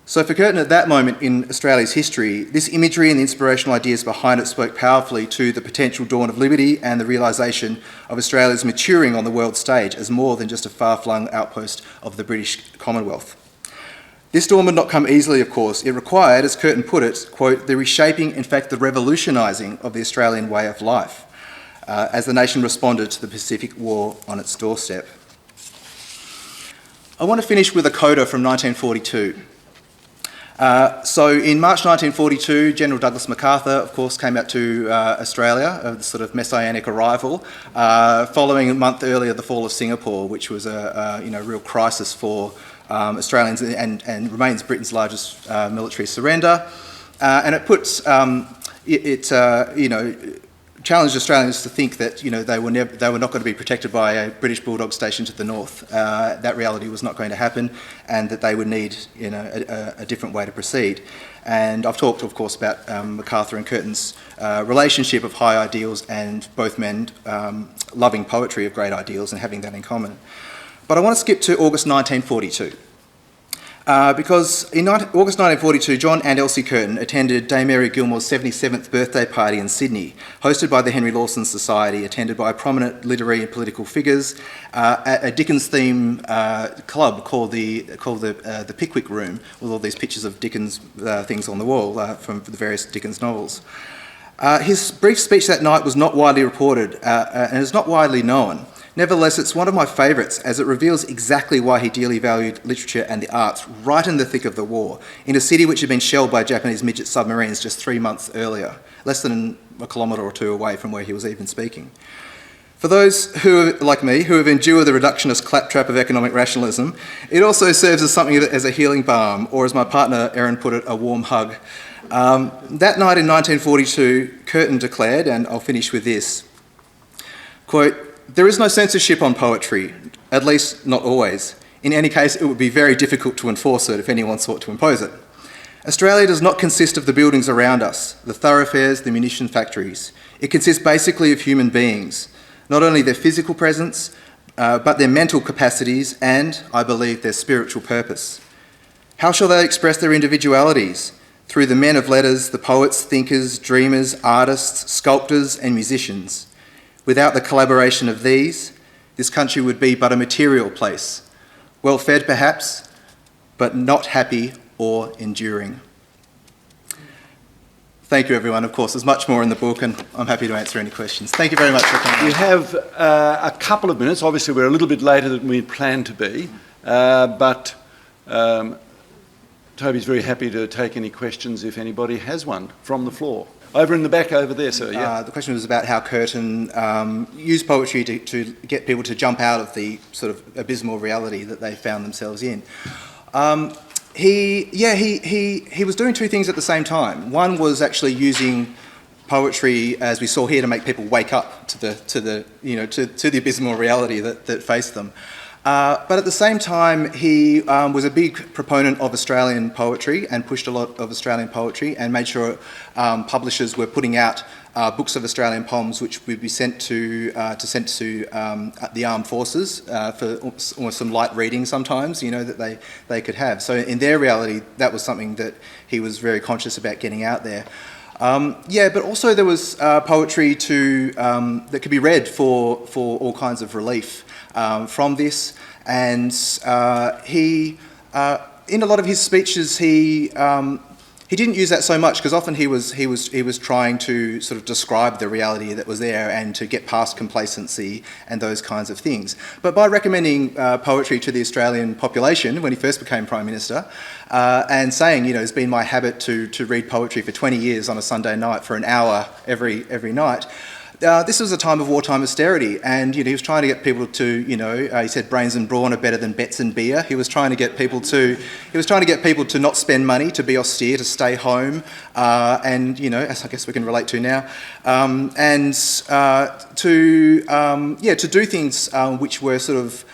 So for Curtin at that moment in Australia's history, this imagery and the inspirational ideas behind it spoke powerfully to the potential dawn of liberty and the realisation of Australia's maturing on the world stage as more than just a far-flung outpost of the British Commonwealth. This dawn would not come easily, of course. It required, as Curtin put it, quote, "the reshaping, in fact the revolutionising of the Australian way of life," as the nation responded to the Pacific War on its doorstep. I want to finish with a coda from 1942. So in March 1942, General Douglas MacArthur, of course, came out to Australia, the sort of messianic arrival, following a month earlier the fall of Singapore, which was a real crisis for Australians and remains Britain's largest military surrender. And it puts, challenged Australians to think that they were not going to be protected by a British Bulldog stationed to the north. That reality was not going to happen, and that they would need a different way to proceed. And I've talked, of course, about MacArthur and Curtin's relationship of high ideals and both men loving poetry of great ideals and having that in common. But I want to skip to August 1942. Because in August 1942, John and Elsie Curtin attended Dame Mary Gilmore's 77th birthday party in Sydney, hosted by the Henry Lawson Society, attended by prominent literary and political figures at a Dickens-themed club called the Pickwick Room, with all these pictures of Dickens things on the wall from the various Dickens novels. His brief speech that night was not widely reported and is not widely known. Nevertheless, it's one of my favourites as it reveals exactly why he dearly valued literature and the arts right in the thick of the war, in a city which had been shelled by Japanese midget submarines just 3 months earlier, less than a kilometre or two away from where he was even speaking. For those who, like me, who have endured the reductionist claptrap of economic rationalism, it also serves as something as a healing balm, or as my partner Erin put it, a warm hug. That night in 1942, Curtin declared, and I'll finish with this, quote, "There is no censorship on poetry, at least not always. In any case, it would be very difficult to enforce it if anyone sought to impose it. Australia does not consist of the buildings around us, the thoroughfares, the munition factories. It consists basically of human beings, not only their physical presence, but their mental capacities and, I believe, their spiritual purpose. How shall they express their individualities? Through the men of letters, the poets, thinkers, dreamers, artists, sculptors and musicians. Without the collaboration of these, this country would be but a material place, well fed perhaps, but not happy or enduring." Thank you, everyone. Of course, there's much more in the book, and I'm happy to answer any questions. Thank you very much for coming. We have a couple of minutes. Obviously, we're a little bit later than we planned to be, but Toby's very happy to take any questions if anybody has one from the floor. Over in the back over there, sir, yeah. The question was about how Curtin used poetry to get people to jump out of the sort of abysmal reality that they found themselves in. He was doing two things at the same time. One was actually using poetry, as we saw here, to make people wake up to the abysmal reality that faced them. But at the same time, he was a big proponent of Australian poetry and pushed a lot of Australian poetry and made sure publishers were putting out books of Australian poems which would be sent to the armed forces for some light reading sometimes, that they could have. So in their reality, that was something that he was very conscious about getting out there. But also there was poetry that could be read for all kinds of relief from this, and he in a lot of his speeches he didn't use that so much, because often he was trying to sort of describe the reality that was there and to get past complacency and those kinds of things. But by recommending poetry to the Australian population when he first became Prime Minister, and saying, it's been my habit to read poetry for 20 years on a Sunday night for an hour every night. This was a time of wartime austerity, and he was trying to get people to, he said brains and brawn are better than bets and beer. He was trying to get people to not spend money, to be austere, to stay home, and as I guess we can relate to now, and to do things which were sort of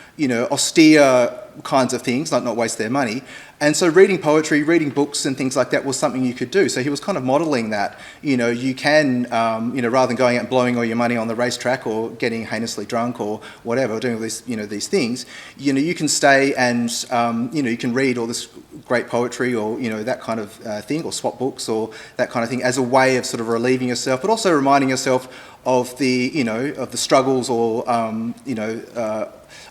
austere kinds of things, like not waste their money. And so reading poetry, reading books and things like that was something you could do. So he was kind of modelling that, you can, rather than going out and blowing all your money on the racetrack or getting heinously drunk or whatever, doing all these, these things, you can stay and, you can read all this great poetry or, that kind of thing, or swap books or that kind of thing, as a way of sort of relieving yourself, but also reminding yourself of the, of the struggles or,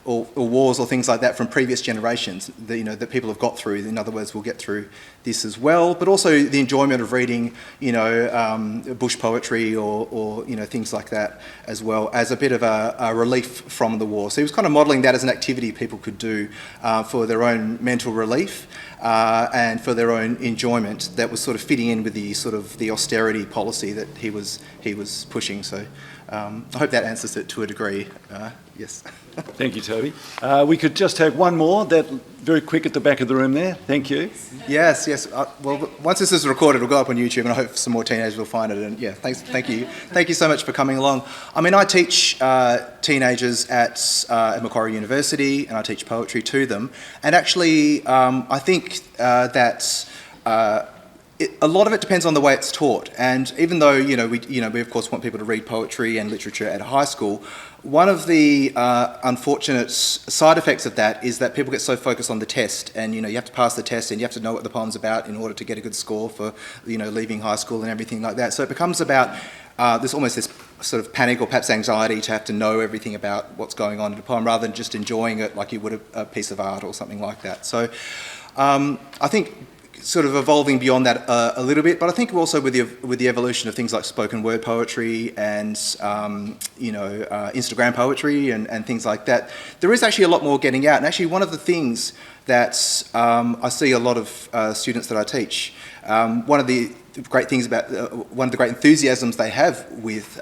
or wars or things like that from previous generations that, that people have got through. In other words, we'll get through this as well, but also the enjoyment of reading, bush poetry or things like that as well, as a bit of a relief from the war. So he was kind of modelling that as an activity people could do for their own mental relief and for their own enjoyment, that was sort of fitting in with the sort of the austerity policy that he was pushing. So I hope that answers it to a degree. Yes. Thank you, Toby. We could just take one more, that very quick at the back of the room there. Thank you. Yes. Well, once this is recorded, it'll go up on YouTube, and I hope some more teenagers will find it. And yeah, thank you so much for coming along. I mean, I teach teenagers at Macquarie University, and I teach poetry to them. And actually, I think that a lot of it depends on the way it's taught, and even though we of course want people to read poetry and literature at high school, one of the unfortunate side effects of that is that people get so focused on the test, and you have to pass the test, and you have to know what the poem's about in order to get a good score for leaving high school and everything like that. So it becomes about this sort of panic or perhaps anxiety to have to know everything about what's going on in a poem, rather than just enjoying it like you would a piece of art or something like that. So I think sort of evolving beyond that a little bit, but I think also with the evolution of things like spoken word poetry and Instagram poetry and things like that, there is actually a lot more getting out. And actually, one of the things that I see a lot of students that I teach, one of the great things about one of the great enthusiasms they have with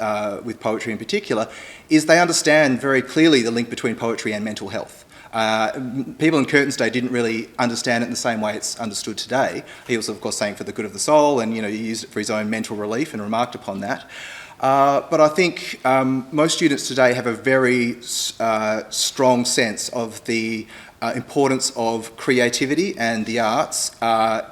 poetry in particular is they understand very clearly the link between poetry and mental health. People in Curtin's day didn't really understand it in the same way it's understood today. He was, of course, saying for the good of the soul, and he used it for his own mental relief and remarked upon that. But I think most students today have a very strong sense of the importance of creativity and the arts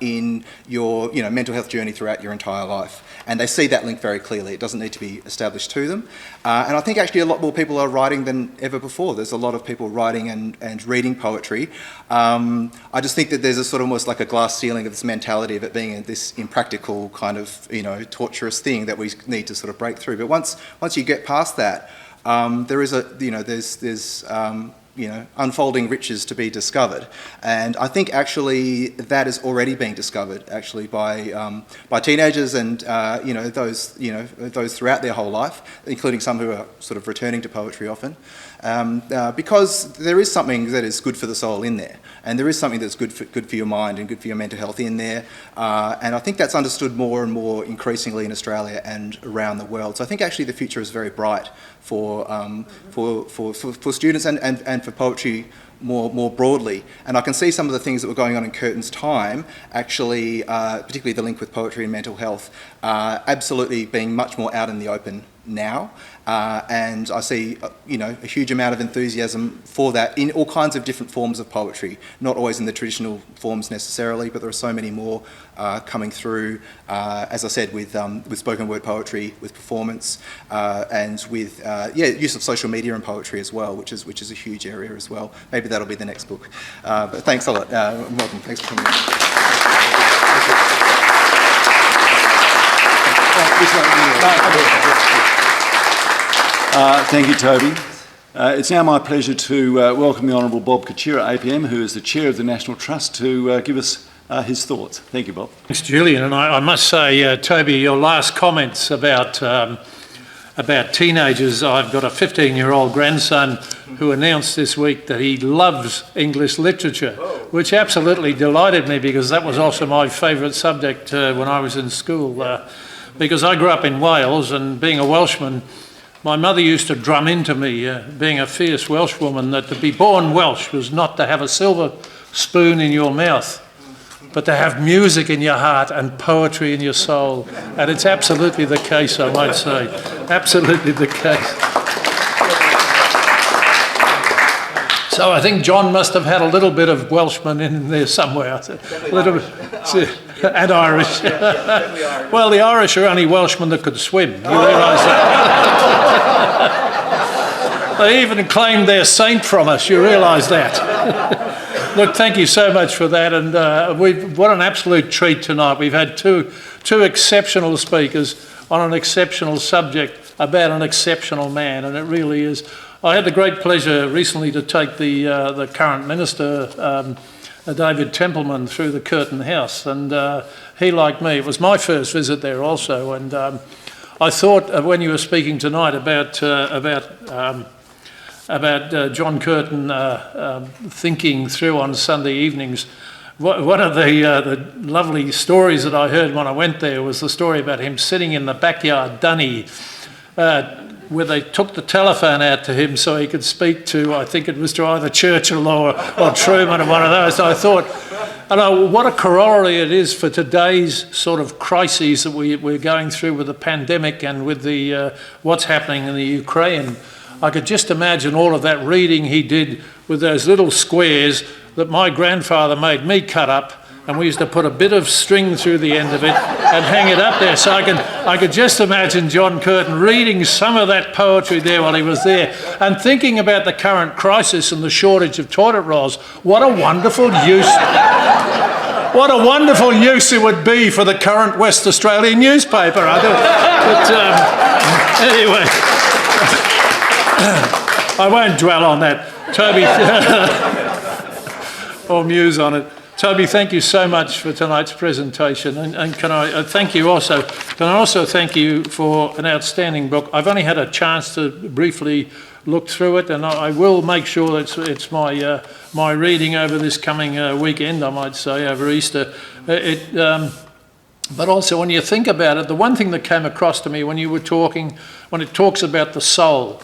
in your mental health journey throughout your entire life. And they see that link very clearly. It doesn't need to be established to them. And I think actually a lot more people are writing than ever before. There's a lot of people writing and reading poetry. I just think that there's a sort of almost like a glass ceiling of this mentality of it being this impractical kind of, torturous thing that we need to sort of break through. But once you get past that, there is there's unfolding riches to be discovered, and I think actually that is already being discovered actually by teenagers and those throughout their whole life, including some who are sort of returning to poetry often, because there is something that is good for the soul in there, and there is something that's good for your mind and good for your mental health in there, and I think that's understood more and more increasingly in Australia and around the world. So I think actually the future is very bright for students and for poetry more broadly. And I can see some of the things that were going on in Curtin's time, actually, particularly the link with poetry and mental health, absolutely being much more out in the open now. And I see, a huge amount of enthusiasm for that in all kinds of different forms of poetry, not always in the traditional forms necessarily, but there are so many more coming through, as I said, with spoken word poetry, with performance, and with use of social media and poetry as well, which is a huge area as well. Maybe that'll be the next book. But thanks a lot. Welcome. Thanks for coming. Thank you, Toby. It's now my pleasure to welcome the Honourable Bob Kachira, APM, who is the Chair of the National Trust, to give us his thoughts. Thank you, Bob. Thanks, Julian. And I must say, Toby, your last comments about teenagers, I've got a 15-year-old grandson who announced this week that he loves English literature, which absolutely delighted me because that was also my favourite subject when I was in school. Because I grew up in Wales, and being a Welshman, my mother used to drum into me, being a fierce Welshwoman, that to be born Welsh was not to have a silver spoon in your mouth, but to have music in your heart and poetry in your soul. And it's absolutely the case, I might say. Absolutely the case. So I think John must have had a little bit of Welshman in there somewhere. A little bit. And Irish. Well, the Irish are only Welshmen that could swim. You realise that? They even claimed their saint from us. You realise that? Look, thank you so much for that. And what an absolute treat tonight. We've had two exceptional speakers on an exceptional subject about an exceptional man, and it really is. I had the great pleasure recently to take the current minister, David Templeman, through the Curtin house, and he, like me, it was my first visit there also, and I thought when you were speaking tonight about John Curtin thinking through on Sunday evenings, one of the lovely stories that I heard when I went there was the story about him sitting in the backyard dunny, where they took the telephone out to him so he could speak to, I think it was to either Churchill or Truman or one of those. So I thought, what a corollary it is for today's sort of crises that we're going through with the pandemic and with the what's happening in the Ukraine. I could just imagine all of that reading he did with those little squares that my grandfather made me cut up and we used to put a bit of string through the end of it and hang it up there. So I could just imagine John Curtin reading some of that poetry there while he was there and thinking about the current crisis and the shortage of toilet rolls. What a wonderful use. What a wonderful use it would be for the current West Australian newspaper. Anyway, I won't dwell on that. Toby, or muse on it. Toby, thank you so much for tonight's presentation, and can I thank you also? Can I also thank you for an outstanding book? I've only had a chance to briefly look through it, and I will make sure it's my reading over this coming weekend. I might say over Easter. But also, when you think about it, the one thing that came across to me when you were talking, when it talks about the soul,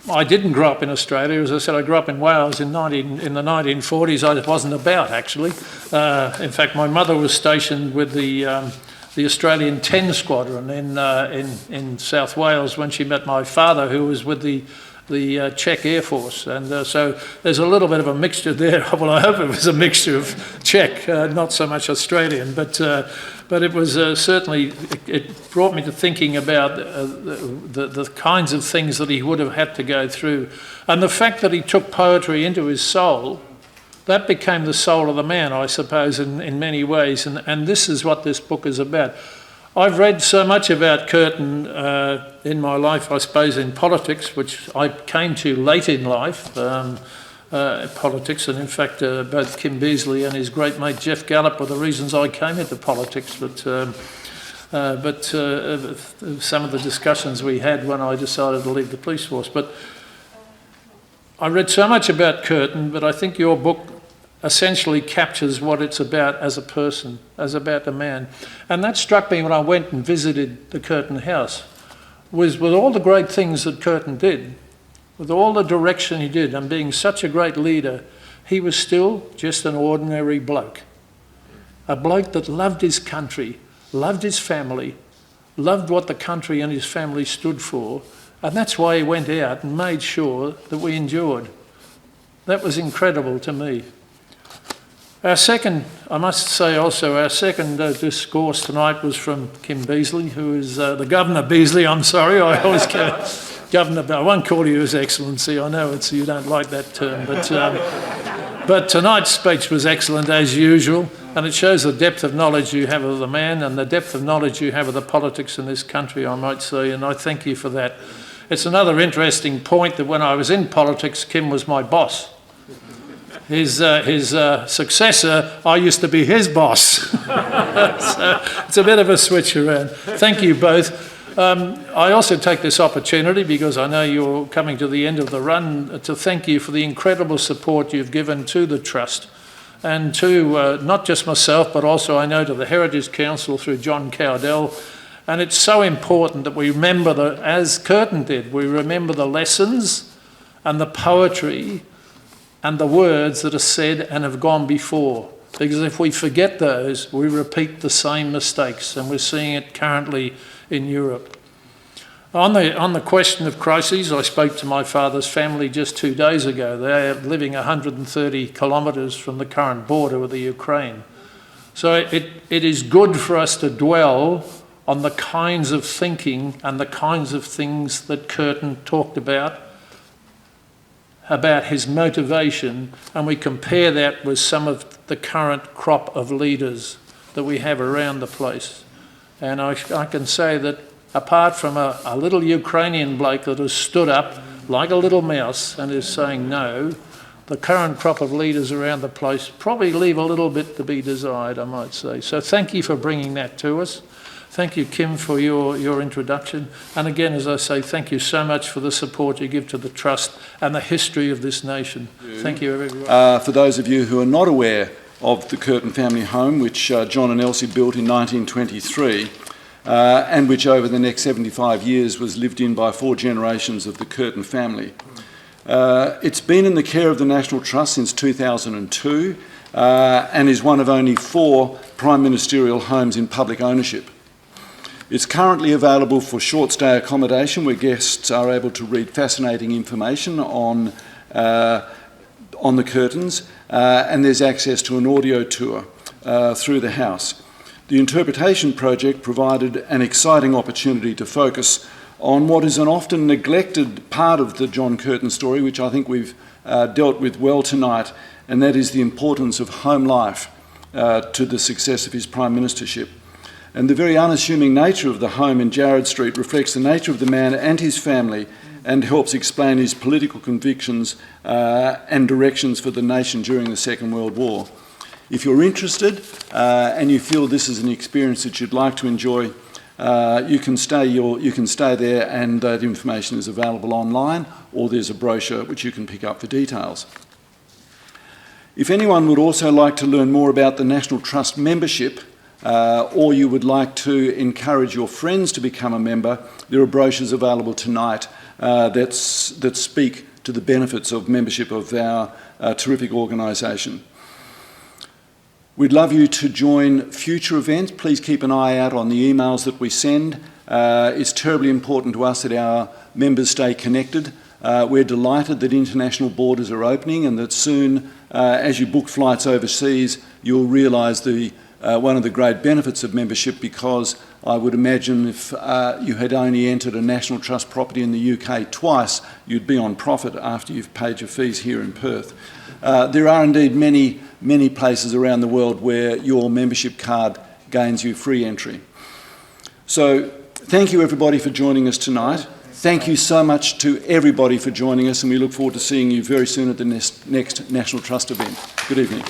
I didn't grow up in Australia. As I said, I grew up in Wales in the 1940s. I wasn't about, actually. In fact, my mother was stationed with the Australian 10 Squadron in South Wales when she met my father, who was with the Czech Air Force. And so there's a little bit of a mixture there. Well, I hope it was a mixture of Czech, not so much Australian, but it was certainly, it brought me to thinking about the kinds of things that he would have had to go through. And the fact that he took poetry into his soul, that became the soul of the man, I suppose, in many ways. And this is what this book is about. I've read so much about Curtin in my life, I suppose, in politics, which I came to late in life, politics, and in fact both Kim Beazley and his great mate Jeff Gallup were the reasons I came into politics, but some of the discussions we had when I decided to leave the police force. But I read so much about Curtin, but I think your book essentially captures what it's about as a person, as about a man. And that struck me when I went and visited the Curtin house, was with all the great things that Curtin did, with all the direction he did, and being such a great leader, he was still just an ordinary bloke. A bloke that loved his country, loved his family, loved what the country and his family stood for, and that's why he went out and made sure that we endured. That was incredible to me. Our second, I must say also, our second discourse tonight was from Kim Beazley, who is the Governor Beazley, I'm sorry, I always go, Governor, I won't call you His Excellency, I know you don't like that term, but tonight's speech was excellent as usual, and it shows the depth of knowledge you have of the man and the depth of knowledge you have of the politics in this country, I might say, and I thank you for that. It's another interesting point that when I was in politics, Kim was my boss. His successor, I used to be his boss. So it's a bit of a switch around. Thank you both. I also take this opportunity, because I know you're coming to the end of the run, to thank you for the incredible support you've given to the Trust, and to not just myself, but also I know to the Heritage Council through John Cowdell. And it's so important that we remember, as Curtin did, we remember the lessons and the poetry and the words that are said and have gone before. Because if we forget those, we repeat the same mistakes, and we're seeing it currently in Europe. On the question of crises, I spoke to my father's family just 2 days ago. They are living 130 kilometres from the current border with the Ukraine. So it is good for us to dwell on the kinds of thinking and the kinds of things that Curtin talked about his motivation, and we compare that with some of the current crop of leaders that we have around the place. And I can say that apart from a little Ukrainian bloke that has stood up like a little mouse and is saying no, the current crop of leaders around the place probably leave a little bit to be desired, I might say. So thank you for bringing that to us. Thank you, Kim, for your introduction. And again, as I say, thank you so much for the support you give to the Trust and the history of this nation. Thank you, everyone. For those of you who are not aware of the Curtin Family Home, which John and Elsie built in 1923, and which over the next 75 years was lived in by 4 generations of the Curtin family. It's been in the care of the National Trust since 2002 and is one of only 4 prime ministerial homes in public ownership. It's currently available for short stay accommodation where guests are able to read fascinating information on on the Curtins, and there's access to an audio tour through the house. The interpretation project provided an exciting opportunity to focus on what is an often neglected part of the John Curtin story, which I think we've dealt with well tonight, and that is the importance of home life to the success of his prime ministership. And the very unassuming nature of the home in Jarrad Street reflects the nature of the man and his family, and helps explain his political convictions and directions for the nation during the Second World War. If you're interested and you feel this is an experience that you'd like to enjoy, you can stay there, and that information is available online, or there's a brochure which you can pick up for details. If anyone would also like to learn more about the National Trust membership, or you would like to encourage your friends to become a member, there are brochures available tonight that speak to the benefits of membership of our terrific organisation. We'd love you to join future events. Please keep an eye out on the emails that we send. It's terribly important to us that our members stay connected. We're delighted that international borders are opening, and that soon, as you book flights overseas, you'll realise one of the great benefits of membership, because I would imagine if you had only entered a National Trust property in the UK twice, you'd be on profit after you've paid your fees here in Perth. There are indeed many places around the world where your membership card gains you free entry. So thank you everybody for joining us tonight. Thank you so much to everybody for joining us, and we look forward to seeing you very soon at the next National Trust event. Good evening.